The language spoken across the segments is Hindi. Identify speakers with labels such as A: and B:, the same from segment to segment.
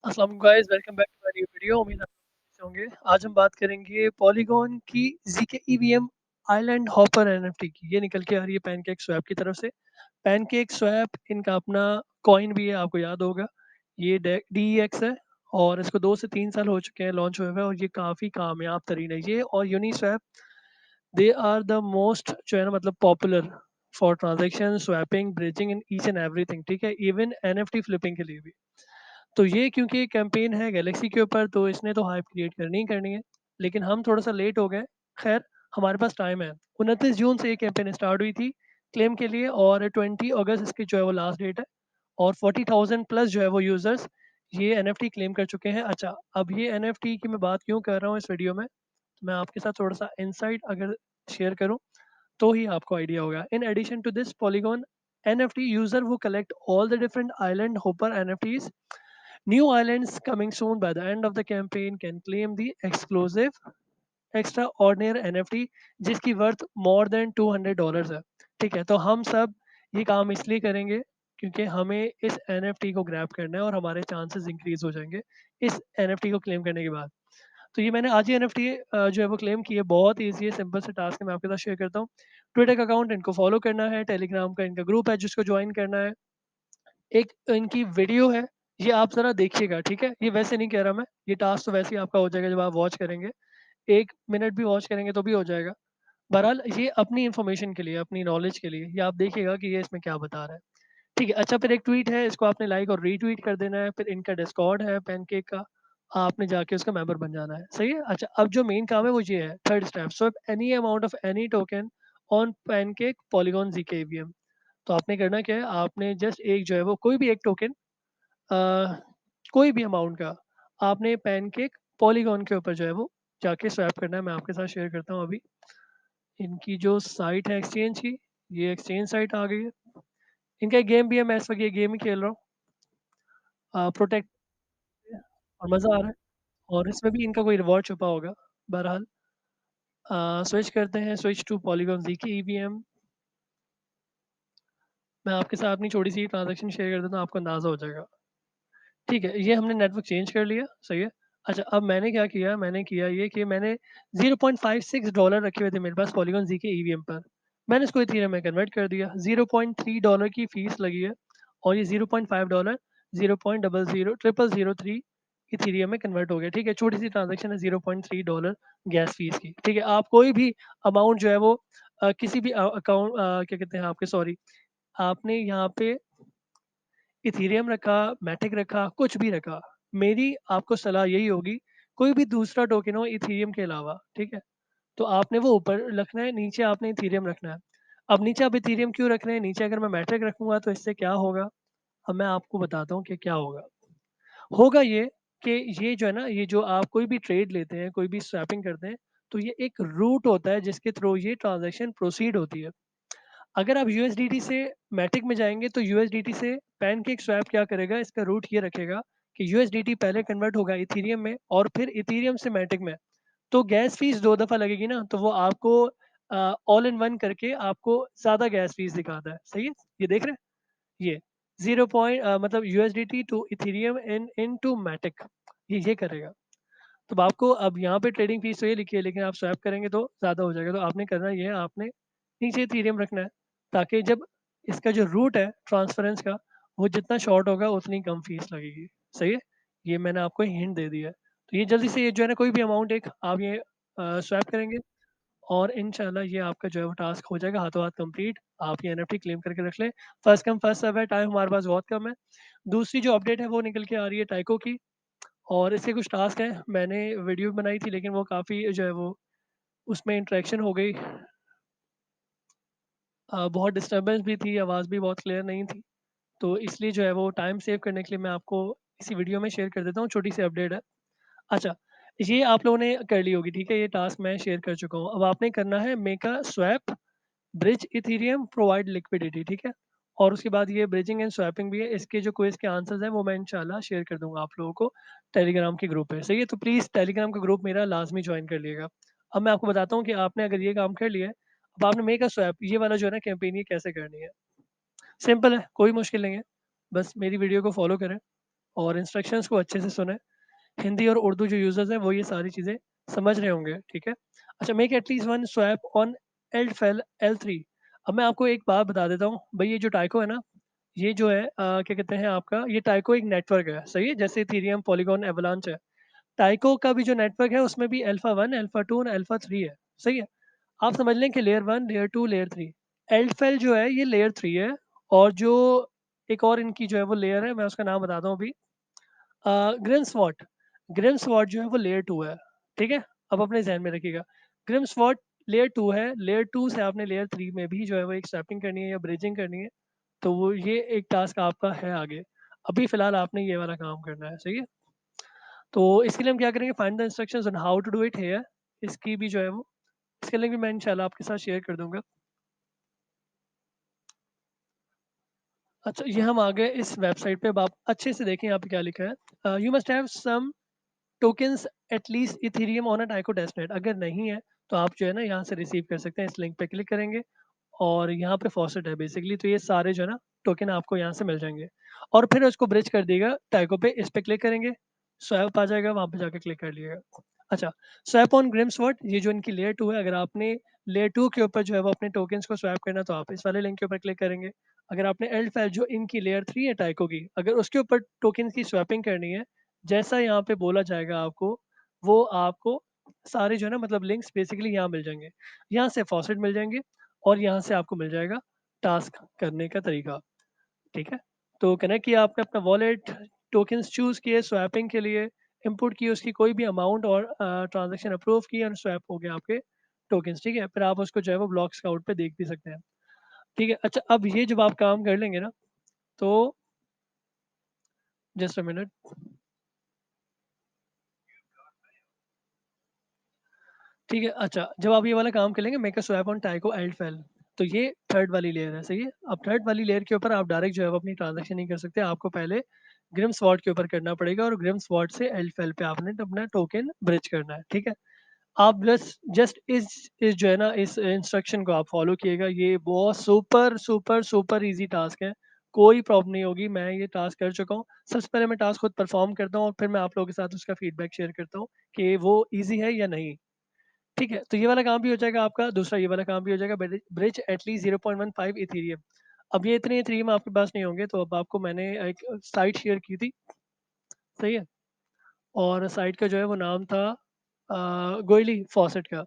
A: अस्सलाम guys, welcome back to my new video. उम्मीद है आप लोग अच्छे होंगे। आज हम बात करेंगे पॉलीगॉन की ज़ीके ईवीएम आइलैंड हॉपर एनएफटी की। ये निकल के आ रही है पैनकेक स्वैप की तरफ से। पैनकेक स्वैप इनका अपना कॉइन भी है, आपको याद होगा। ये डीईएक्स है और इसको 2 से 3 साल हो चुके हैं लॉन्च हुए हुए, और ये काफ़ी कामयाब तरीन है। ये और Uniswap, they are the most जो है ना, मतलब popular for transaction, swapping, bridging in each and everything, ठीक है? इवन एनएफटी फ्लिपिंग के लिए भी। तो ये क्योंकि कैंपेन है गैलेक्सी के ऊपर, तो इसने तो हाइप क्रिएट करनी ही करनी है। लेकिन हम थोड़ा-सा लेट हो गए। ख़ैर, हमारे पास टाइम है। 29 जून से ये कैंपेन स्टार्ट हुई थी क्लेम के लिए, और 20 अगस्त इसकी जो है वो लास्ट डेट है। और 40,000 प्लस जो है वो यूज़र्स ये एनएफटी क्लेम कर चुके हैं। अच्छा, अब ये एनएफटी की मैं बात क्यों कर रहा हूँ इस वीडियो में, तो मैं आपके साथ थोड़ा-सा इनसाइट अगर शेयर करूँ, तो ही आपको आइडिया होगा। In addition to this Polygon NFT user वो collect all the different island hopper NFTs. New islands coming soon. By the end of the campaign can claim the exclusive extraordinary NFT जिसकी वर्थ मोर देन $200 है। ठीक है, तो हम सब ये काम इसलिए करेंगे क्योंकि हमें इस एनएफटी को ग्रैब करना है, और हमारे चांसेस इंक्रीज हो जाएंगे इस एनएफटी को क्लेम करने के बाद। तो ये मैंने आज ही एनएफटी जो है वो क्लेम की है। बहुत ईजी है, सिंपल से टास्क है, मैं आपके साथ शेयर करता हूँ। ट्विटर का अकाउंट इनको फॉलो करना है, टेलीग्राम का इनका ग्रुप है जिसको ज्वाइन करना है। एक इनकी वीडियो है, ये आप ज़रा देखिएगा, ठीक है? ये वैसे नहीं कह रहा मैं, ये टास्क तो वैसे ही आपका हो जाएगा जब आप वॉच करेंगे। 1 मिनट भी वॉच करेंगे तो भी हो जाएगा। बहरहाल ये अपनी इन्फॉर्मेशन के लिए, अपनी नॉलेज के लिए, ये आप देखिएगा कि ये इसमें क्या बता रहा है। ठीक है, अच्छा, फिर एक ट्वीट है, इसको आपने लाइक और रीट्वीट कर देना है। फिर इनका डिस्कॉर्ड है पैनकेक का, आपने जाके उसका मेंबर बन जाना है, सही है? अच्छा, अब जो मेन काम है वो ये है, third step, swap any amount of any token on Pancake Polygon zkEVM. तो आपने करना क्या है, आपने जस्ट एक जो है वो कोई भी एक टोकन, अ, कोई भी अमाउंट का, आपने पैनकेक पॉलीगॉन के ऊपर जो है वो जाके स्वैप करना है। मैं आपके साथ शेयर करता हूँ अभी। इनकी जो साइट है एक्सचेंज की, ये एक्सचेंज साइट आ गई है। इनका एक गेम भी है, मैं इस वक़्त ये गेम ही खेल रहा हूँ। प्रोटेक्ट और मज़ा आ रहा है, और इसमें भी इनका कोई रिवॉर्ड छुपा होगा। बहरहाल स्विच करते हैं, स्विच टू पॉलीगॉन ज़ीके ईवीएम। मैं आपके साथ अपनी छोटी-सी ट्रांज़ैक्शन शेयर कर देता हूँ, आपको अंदाज़ा हो जाएगा। ठीक है, ये हमने नेटवर्क चेंज कर लिया, सही है। अच्छा, अब मैंने क्या किया, मैंने किया ये कि मैंने $0.56 रखे हुए थे मेरे पास पॉलीगॉन ज़ी के ईवीएम पर। मैंने इसको इथीरियम में कन्वर्ट कर दिया। $0.3 की फ़ीस लगी है, और ये $0.5 0.0003 इथीरियम में कन्वर्ट हो गया, ठीक है। छोटी-सी ट्रांज़ैक्शन है, $0.3 गैस फ़ीस की, ठीक है। आप कोई भी अमाउंट जो है वो किसी भी अकाउंट, क्या कहते हैं आपके, सॉरी, आपने यहाँ पे इथेरियम रखा, मैटिक रखा, कुछ भी रखा, मेरी आपको सलाह यही होगी, कोई भी दूसरा टोकन हो इथेरियम के अलावा, ठीक है? तो आपने वो ऊपर रखना है, नीचे आपने इथेरियम रखना है। अब नीचे आप इथेरियम क्यों रख रहे हैं? नीचे अगर मैं मैट्रिक रखूँगा तो इससे क्या होगा? अब मैं आपको बताता हूँ कि क्या होगा। होगा ये कि ये जो है ना, ये जो आप कोई भी ट्रेड लेते हैं, कोई भी स्वैपिंग करते हैं, तो ये एक रूट होता है जिसके थ्रू ये ट्रांज़ैक्शन प्रोसीड होती है। अगर आप यूएसडीटी से मैटिक में जाएँगे, तो यूएसडीटी से पैनकेक स्वैप क्या करेगा, इसका रूट ये रखेगा कि यूएसडीटी पहले कन्वर्ट होगा इथेरियम में, और फिर इथेरियम से मैटिक में। तो गैस फ़ीस 2 दफ़ा लगेगी ना, तो वो आपको ऑल इन वन करके आपको ज़्यादा गैस फ़ीस दिखाता है, सही है? ये देख रहे हैं? ये 0 मतलब USDT to Ethereum into Matic, ये करेगा। तो आपको अब यहाँ पे ट्रेडिंग फ़ीस तो ये लिखी है, लेकिन आप स्वैप करेंगे तो ज़्यादा हो जाएगा। तो आपने करना ये है, आपने नीचे इथेरियम रखना है, ताकि जब इसका जो रूट है ट्रांसफरेंस का, वो जितना शॉर्ट होगा उतनी कम फ़ीस लगेगी। सही है? ये मैंने आपको हिंट दे दिया है। तो ये जल्दी से, ये जो है ना, कोई भी अमाउंट एक आप ये स्वैप करेंगे, और इंशाल्लाह ये आपका जो है वो टास्क हो जाएगा हाथों हाथ कंप्लीट। आप ये एनएफटी क्लेम करके रख लें। फर्स्ट कम फर्स्ट सर्व है, टाइम हमारे पास बहुत कम है। दूसरी जो अपडेट है वो निकल के आ रही है टाइको की, और इसके कुछ टास्क हैं। मैंने वीडियो बनाई थी, लेकिन वो काफ़ी जो है वो, उसमें इंटरेक्शन हो गई। बहुत डिस्टर्बेंस भी थी, आवाज़ भी बहुत क्लियर नहीं थी। तो इसलिए जो है वो टाइम सेव करने के लिए मैं आपको इसी वीडियो में शेयर कर देता हूँ, छोटी-सी अपडेट है। अच्छा, ये आप लोगों ने कर ली होगी, ठीक है? ये टास्क मैं शेयर कर चुका हूँ। अब आपने करना है make a swap, bridge Ethereum, provide liquidity, ठीक है? और उसके बाद ये ब्रिजिंग एंड स्वैपिंग भी है। इसके जो क्विज़ के आंसर्स हैं वो मैं इंशाल्लाह शेयर कर दूँगा आप लोगों को टेलीग्राम के ग्रुप पे, सही है? तो प्लीज़ टेलीग्राम का ग्रुप मेरा लाज़मी जॉइन कर लिएगा। अब मैं आपको बताता हूँ कि आपने अगर ये काम कर लिया है, अब आपने मेक अ स्वैप, ये वाला जो है ना कैंपेन, ये कैसे करनी है। सिंपल है, कोई मुश्किल नहीं है। बस मेरी वीडियो को फ़ॉलो करें, और इंस्ट्रक्शंस को अच्छे से सुनें। हिंदी और उर्दू जो यूज़र्स हैं वो ये सारी चीज़ें समझ रहे होंगे, ठीक है? अच्छा, make at least one swap on Eldfell L3। अब मैं आपको एक बात बता देता हूँ, भई ये जो टाइको है ना, ये जो है क्या कहते हैं आपका, ये टाइको एक नेटवर्क है, सही है? जैसे इथेरियम, पॉलीगॉन, एवलांच है। टाइको का भी जो नेटवर्क है उसमें भी अल्फ़ा 1, अल्फ़ा 2 और अल्फ़ा 3 है, सही है? आप समझ लें कि लेयर 1, लेयर 2, लेयर 3। एल्डफेल जो है ये लेयर 3 है, और जो एक और इनकी जो है वो लेयर है, मैं उसका नाम बताता हूँ अभी। ग्रिम्सवॉट, ग्रिम्सवॉट जो है वो लेयर 2 है, ठीक है? अब अपने ज़हन में रखिएगा। ग्रिम्सवॉट लेयर 2 है, लेयर 2 से आपने लेयर 3 में भी जो है वो एक स्वैपिंग करनी है या ब्रिजिंग करनी है, तो वो ये एक टास्क आपका है आगे। अभी फ़िलहाल आपने ये वाला काम करना है, सही है? तो इसके लिए हम क्या करेंगे, find the instructions on how to do it here. इसकी भी जो है वो, इसके लिंक भी मैं इंशाल्लाह आपके साथ शेयर कर दूँगा। अच्छा, ये हम आ गए इस वेबसाइट पे। अब आप अच्छे से देखें यहाँ पे क्या लिखा है। You must have some tokens at least Ethereum on a Taiko testnet. अगर नहीं है तो आप जो है ना यहाँ से रिसीव कर सकते हैं। इस लिंक पे क्लिक करेंगे और यहाँ पे फॉसेट है बेसिकली, तो ये सारे जो है ना टोकन आपको यहाँ से मिल जाएंगे, और फिर उसको ब्रिज कर देगा टाइको पे। इस पे क्लिक करेंगे, स्वैप आ जाएगा, वहाँ पे जाके क्लिक कर लिएगा। अच्छा, स्वैप ऑन ग्रिम्सवॉट, ये जो इनकी लेयर 2 है, अगर आपने लेयर 2 के ऊपर जो है वो अपने टोकन्स को स्वैप करना है तो आप इस वाले लिंक के ऊपर क्लिक करेंगे। अगर आपने एल्ड फाइल जो इनकी लेयर 3 है टाइको की, अगर उसके ऊपर टोकन्स की स्वैपिंग करनी है, जैसा यहाँ पे बोला जाएगा आपको, वो आपको सारे जो है ना मतलब लिंक्स बेसिकली यहाँ मिल जाएंगे। यहाँ से फॉसेट मिल जाएंगे, और यहाँ से आपको मिल जाएगा टास्क करने का तरीका, ठीक है? तो कनेक्ट किया आपने अपना वॉलेट, टोकन्स चूज़ किए स्वैपिंग के लिए, इनपुट की उसकी कोई भी अमाउंट, और ट्रांज़ैक्शन अप्रूव की, और स्वैप हो गए आपके टोकन्स, ठीक है? फिर आप उसको जो है वो ब्लॉक स्काउट पे देख भी सकते हैं, ठीक है? अच्छा, अब ये जब आप काम कर लेंगे ना, तो जस्ट अ मिनट। ठीक है, अच्छा, जब आप ये वाला काम कर लेंगे, make a swap on Taiko Eldfell, तो ये थर्ड वाली लेयर है, सही है? अब थर्ड वाली लेयर के ऊपर आप डायरेक्ट जो है वो अपनी ट्रांज़ैक्शन नहीं कर सकते, आपको पहले ग्रिम स्वॉट के ऊपर करना पड़ेगा, और ग्रिम स्वॉट से एल्ड फेल पे आपने अपना टोकन ब्रिज करना है, ठीक है? आप बस जस्ट इस जो है ना इस इंस्ट्रक्शन को आप फॉलो किएगा, ये बहुत super super super easy task है, कोई प्रॉब्लम नहीं होगी। मैं ये टास्क कर चुका हूँ। सबसे पहले मैं टास्क खुद परफ़ॉर्म करता हूँ, और फिर मैं आप लोगों के साथ उसका फीडबैक शेयर करता हूँ कि वो ईज़ी है या नहीं। ठीक है, तो ये वाला काम भी हो जाएगा आपका, दूसरा ये वाला काम भी हो जाएगा, ब्रिज एटलीस्ट 0.15 इथेरियम। अब ये इतने इथेरियम आपके पास नहीं होंगे, तो अब आपको मैंने एक साइट शेयर की थी, सही है? और साइट का जो है वो नाम था गोइली फॉसेट का,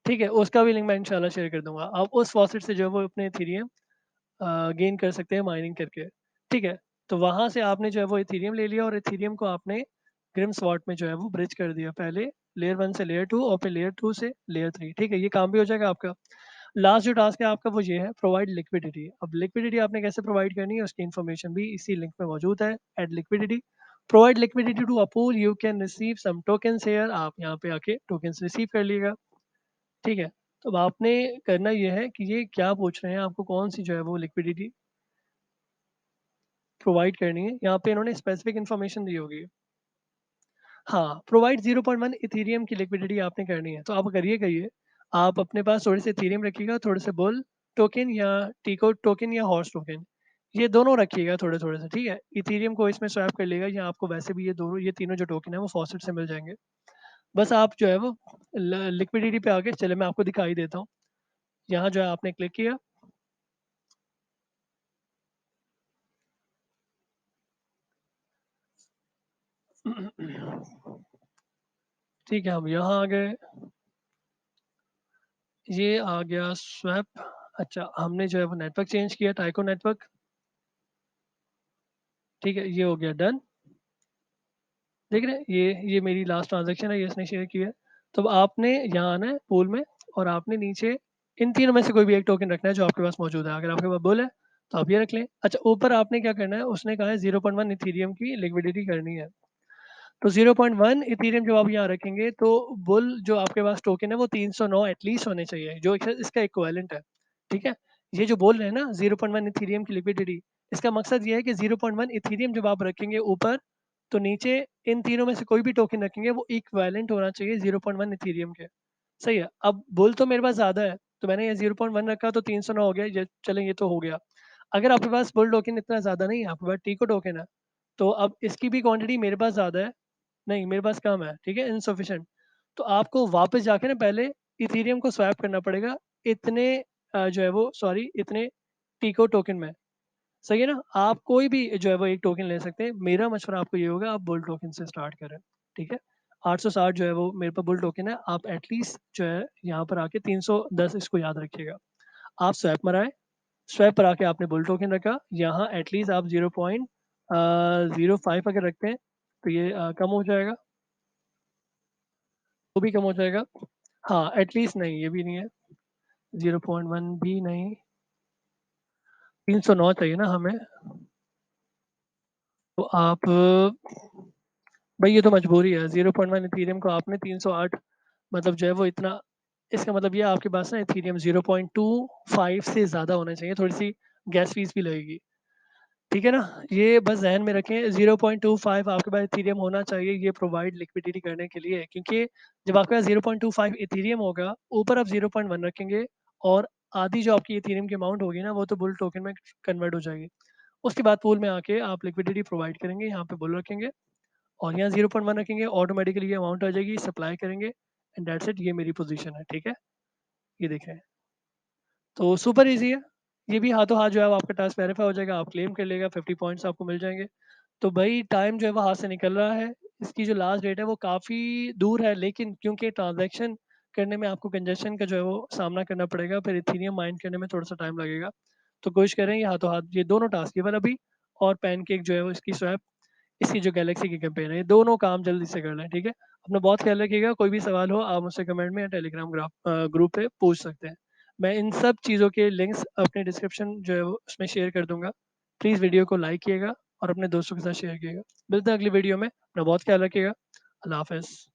A: ठीक है? उसका भी लिंक मैं इंशाल्लाह शेयर कर दूँगा। आप उस फॉसेट से जो है वो अपने इथेरियम गेन कर सकते हैं माइनिंग करके, ठीक है? तो वहाँ से आपने जो है वो इथेरियम ले लिया, और इथेरियम को आपने ग्रिम स्वॉट में जो है वो ब्रिज कर दिया। पहले लेयर 1 से लेयर 2, और फिर लेयर 2 से लेयर 3, ठीक है? ये काम भी हो जाएगा आपका। लास्ट जो टास्क है आपका वो ये है, प्रोवाइड लिक्विडिटी। अब लिक्विडिटी आपने कैसे प्रोवाइड करनी है उसकी इन्फॉर्मेशन भी इसी लिंक में मौजूद है। Add liquidity, provide liquidity to a pool, you can receive some tokens here. आप यहाँ पे आके टोकन्स रिसीव कर लीजिएगा, ठीक है? तो अब आपने करना ये है कि ये क्या पूछ रहे हैं, आपको कौन-सी जो है वो लिक्विडिटी प्रोवाइड करनी है। यहाँ पे इन्होंने स्पेसिफिक इन्फॉर्मेशन दी होगी। हाँ, प्रोवाइड 0.1 इथेरियम की लिक्विडिटी आपने करनी है। तो आप करिएगा ये, आप अपने पास थोड़े से इथेरियम रखिएगा, थोड़े से बुल टोकन या टीको टोकन या हॉर्स टोकन, ये दोनों रखिएगा थोड़े-थोड़े से, ठीक है? इथेरियम को इसमें स्वैप कर लेगा, या आपको वैसे भी ये तीनों जो टोकन है वो फॉसेट से मिल जाएँगे। बस आप जो है वो लिक्विडिटी पे आके चलिए मैं आपको दिखाई देता हूँ। यहाँ जो है आपने क्लिक किया। ठीक है, हम यहाँ आ गए, ये आ गया स्वैप। अच्छा, हमने जो है वो नेटवर्क चेंज किया, टाइको नेटवर्क, ठीक है? ये हो गया डन। देख रहे हैं? ये मेरी लास्ट ट्रांज़ैक्शन है, ये इसने शेयर की है। तो अब आपने यहाँ आना है पूल में, और आपने नीचे इन तीनों में से कोई भी एक टोकन रखना है जो आपके पास मौजूद है। अगर आपके पास बुल है, तो आप ये रख लें। अच्छा, ऊपर आपने क्या करना है, उसने कहा है 0.1 इथेरियम की लिक्विडिटी करनी है। तो 0.1 इथेरियम जब आप यहाँ रखेंगे, तो बुल जो आपके पास टोकन है वो 309 एटलीस्ट होने चाहिए, जो इसका इक्विवेलेंट है, ठीक है? ये जो बोल रहे हैं ना 0.1 इथेरियम की लिक्विडिटी, इसका मकसद ये है कि 0.1 इथेरियम जब आप रखेंगे ऊपर, तो नीचे इन तीनों में से कोई भी टोकन रखेंगे वो इक्विवेलेंट होना चाहिए 0.1 इथेरियम के, सही है? अब बुल तो मेरे पास ज़्यादा है, तो मैंने ये 0.1 रखा तो 309 हो गया, ये चलें, ये तो हो गया। अगर आपके पास बुल टोकन इतना ज़्यादा नहीं है, आपके पास टीको टोकन है, तो अब इसकी भी क्वांटिटी मेरे पास ज़्यादा है, नहीं मेरे पास कम है, ठीक है? इनसफिशिएंट। तो आपको वापस जाके ना पहले इथेरियम को स्वैप करना पड़ेगा इतने जो है वो सॉरी इतने टीको टोकन में, सही है ना? आप कोई भी जो है वो एक टोकन ले सकते हैं। मेरा मशवरा आपको ये होगा आप बुल टोकन से स्टार्ट करें, ठीक है? 860 जो है वो मेरे पास बुल टोकन है, आप एटलीस्ट जो है यहाँ पर आके 310 इसको याद रखिएगा। आप स्वैप मराएँ, स्वैप पर आके आपने बुल टोकन रखा, यहाँ एटलीस्ट आप 0.05 अगर रखते हैं, तो ये कम हो जाएगा, वो भी कम हो जाएगा। हाँ, एटलीस्ट नहीं, ये भी नहीं है, 0.1 भी नहीं, 309 चाहिए ना हमें, तो आप भाई ये तो मजबूरी है, 0.1 इथेरियम को आपने 308 मतलब जो है वो इतना, इसका मतलब ये आपके पास ना इथेरियम 0.25 से ज़्यादा होना चाहिए, थोड़ी-सी गैस फीस भी लगेगी। ठीक है ना? ये बस ज़हन में रखें 0.25 आपके पास इथेरियम होना चाहिए ये प्रोवाइड लिक्विडिटी करने के लिए क्योंकि जब आपके पास 0.25 इथेरियम होगा, ऊपर आप 0.1 रखेंगे और आधी जो आपकी इथेरियम की अमाउंट होगी ना वो तो बुल टोकन में कन्वर्ट हो जाएगी। उसके बाद पूल में आके आप लिक्विडिटी प्रोवाइड करेंगे, यहाँ पे बुल रखेंगे और यहाँ 0.1 रखेंगे, ऑटोमेटिकली ये अमाउंट आ जाएगी, सप्लाई करेंगे एंड दैट्स इट, ये मेरी पोज़ीशन है, ठीक है? ये देखें। तो सुपर ईज़ी है। ये भी हाथों हाथ जो है वो आपका टास्क वेरीफाई हो जाएगा, आप क्लेम कर लेगा, 50 पॉइंट्स आपको मिल जाएँगे। तो भाई टाइम जो है वो हाथ से निकल रहा है। इसकी जो लास्ट डेट है वो काफ़ी दूर है, लेकिन क्योंकि ट्रांज़ैक्शन करने में आपको कंजेशन का जो है वो सामना करना पड़ेगा, फिर इथेरियम माइन करने में थोड़ा-सा टाइम लगेगा। तो कोशिश करें ये हाथों हाथ ये दोनों टास्क, ये वाला भी और पैनकेक जो है वो इसकी स्वैप, इसकी जो गैलेक्सी की कैंपेन है, ये दोनों काम जल्दी से कर लें, ठीक है? अपना बहुत ख्याल रखिएगा, कोई भी सवाल हो आप मुझसे कमेंट में या टेलीग्राम ग्रुप पे पूछ सकते हैं। मैं इन सब चीज़ों के लिंक्स अपने डिस्क्रिप्शन जो है वो उसमें शेयर कर दूँगा। प्लीज़ वीडियो को लाइक कीजिएगा और अपने दोस्तों के साथ शेयर कीजिएगा। मिलते हैं अगली वीडियो में, अपना बहुत ख्याल रखिएगा। अल्लाह हाफ़िज़।